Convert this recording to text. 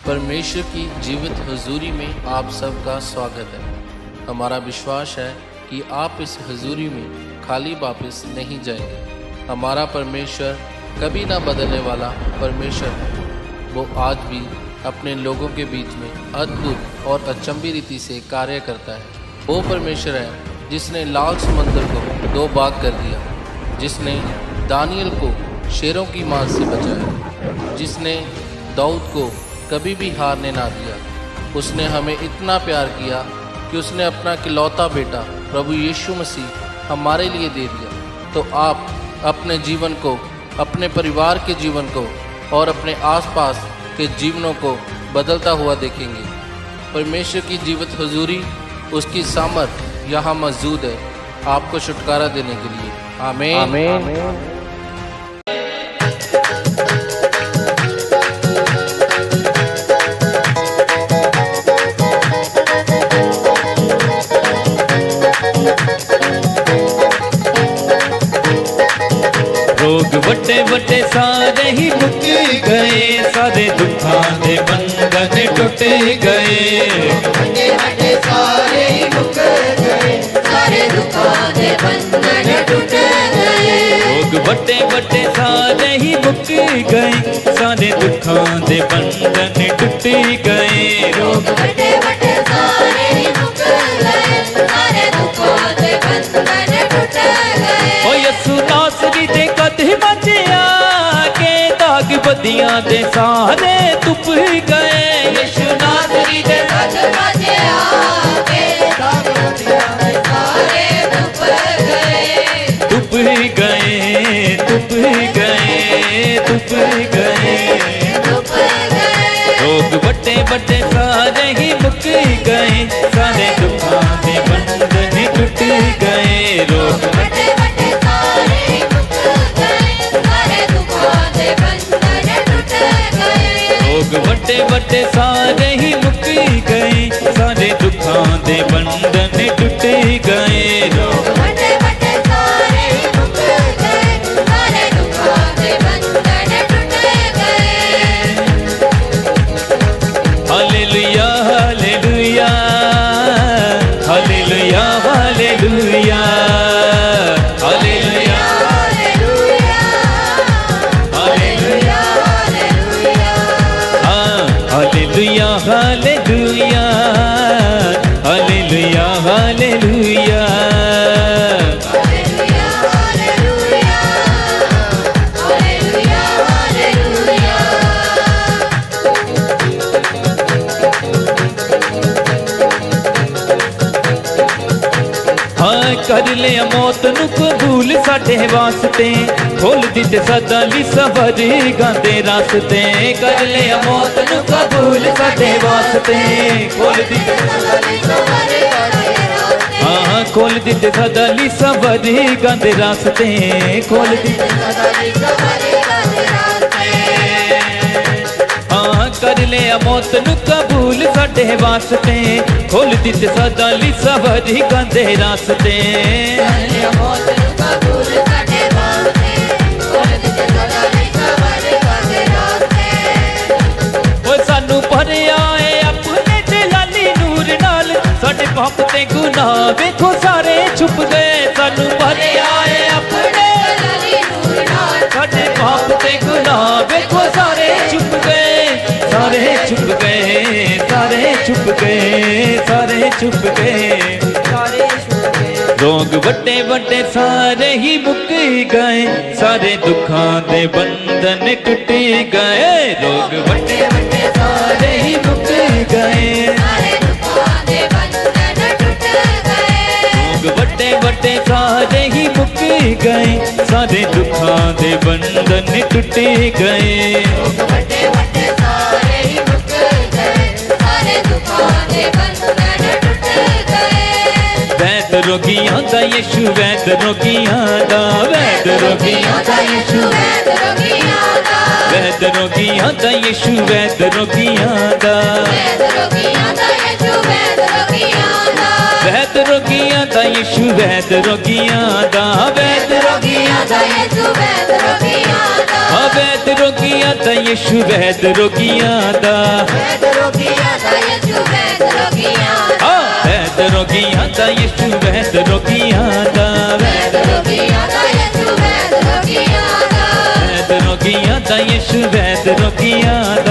परमेश्वर की जीवित हुजूरी में आप सबका स्वागत है। हमारा विश्वास है कि आप इस हुजूरी में खाली वापस नहीं जाएंगे। हमारा परमेश्वर कभी ना बदलने वाला परमेश्वर है। वो आज भी अपने लोगों के बीच में अद्भुत और अचंभी रीति से कार्य करता है। वो परमेश्वर है जिसने लाल समुद्र को दो भाग कर दिया, जिसने दानियल को शेरों की मार से बचाया, जिसने दाऊद को कभी भी हारने ना दिया। उसने हमें इतना प्यार किया कि उसने अपना इकलौता बेटा प्रभु यीशु मसीह हमारे लिए दे दिया। तो आप अपने जीवन को, अपने परिवार के जीवन को और अपने आसपास के जीवनों को बदलता हुआ देखेंगे। परमेश्वर की जीवित हुजूरी, उसकी सामर्थ यहाँ मौजूद है आपको छुटकारा देने के लिए। आमीन, आमीन। रोग वड्डे वड्डे सारे ही मुक गए, सारे दुखां दे बंधन टुट गए। वड्डे वड्डे सारे ही मुक गए, सारे दुखां दे बंधन टुट गए। रोग वड्डे वड्डे सारे ही मुक गए, सारे दुखां दे बंधन टुट गए। रोग वड्डे वड्डे सारे ही मुक गए, सारे दुखां दे बंधन टुट गए। ओ यसु नासरी दे कदम च आके दाग बदियां दे सारे तुप गए। यीशु नासरी दे कदम च आके दाग बदियां दे सारे तुप गए। तुप गए, तुप गए, तुप गए, तुप गए। रोग वड्डे वड्डे सारे ही मुक गए, सारे दुखां दे बंधन टुट गए। रोग वड्डे वड्डे सारे ही मुक गए, सारे दुखां दे बंधन टुट गए। रोग वड्डे वड्डे सारे ही मुक गए, सारे दुखां दे बंधन टुट गए। रोग वड्डे वड्डे सारे ही मुक गए, सारे दुखां दे बंधन टुट गए। Hallelujah, hallelujah, hallelujah, hallelujah, hallelujah, hallelujah, hallelujah. हाँ, hallelujah, hallelujah, hallelujah, hallelujah. Hallelujah, hallelujah, hallelujah, hallelujah. हाँ, कर लिया मौत नू कबूल साडे वास्ते, खोल दिते सदा ली सवारी गांदे रास्ते। कर लिया मौत नू कबूल साडे वास्ते, खोल दिते हाँ, खोल दिते सदा ली सवारी गांदे रास्ते। खोल दिते हाँ, कर लिया मौत नू कबूल साडे वास्ते, खोल दिते सदा ली सवारी गांदे रास्ते। मौत नू कबूल साडे वास्ते, खोल दिते सदा ली सवारी गांदे रास्ते। ओ सानू भरिया है अपने जलाली नूर नाल, साडे पाप ते गुनाह वेखो सारे छुप गए। सानू भरिया है अपने जलाली नूर नाल, साडे पाप ते गुनाह वेखो सारे छुप गए। सारे छुप गए, सारे छुप गए, सारे छुप गए, सारे छुप गए। रोग वड्डे वड्डे सारे ही मुक गए, सारे दुखां दे बंधन टुट गए। रोग वड्डे वड्डे सारे ही मुक गए, सारे दुखां दे बंधन टुट गए। रोग वड्डे वड्डे सारे ही मुक गए, सारे दुखां दे बंधन टुट गए। वड्डे वड्डे सारे ही मुक गए, सारे दुखां दे बंधन टुट गए। वैद रोगियां दा यीशु, वैद रोगियां दा, वैद रोगियां दा यीशु, वैद रोगियां दा, वैद रोगियां दा यीशु, वैद रोगियां दा, वैद रोगियां दा यीशु, वैद रोगियां दा। ਵੈਦ ਰੋਗੀਆਂ ਦਾ ਯਿਸੂ ਵੈਦ ਰੋਗੀਆਂ ਦਾ ਵੈਦ ਰੋਗੀਆਂ ਦਾ ਯਿਸੂ ਵੈਦ ਰੋਗੀਆਂ ਦਾ ਵੈਦ ਰੋਗੀਆਂ ਦਾ ਯਿਸੂ ਵੈਦ ਰੋਗੀਆਂ ਦਾ ਵੈਦ ਰੋਗੀਆਂ ਦਾ ਯਿਸੂ ਵੈਦ ਰੋਗੀਆਂ ਦਾ ਵੈਦ ਰੋਗੀਆਂ ਦਾ ਯਿਸੂ ਵੈਦ ਰੋਗੀਆਂ ਦਾ ਵੈਦ ਰੋਗੀਆਂ ਦਾ ਯਿਸੂ ਵੈਦ ਰੋਗੀਆਂ ਦਾ ਵੈਦ ਰੋਗੀਆਂ ਦਾ ਯਿਸੂ ਵੈਦ ਰੋਗੀਆਂ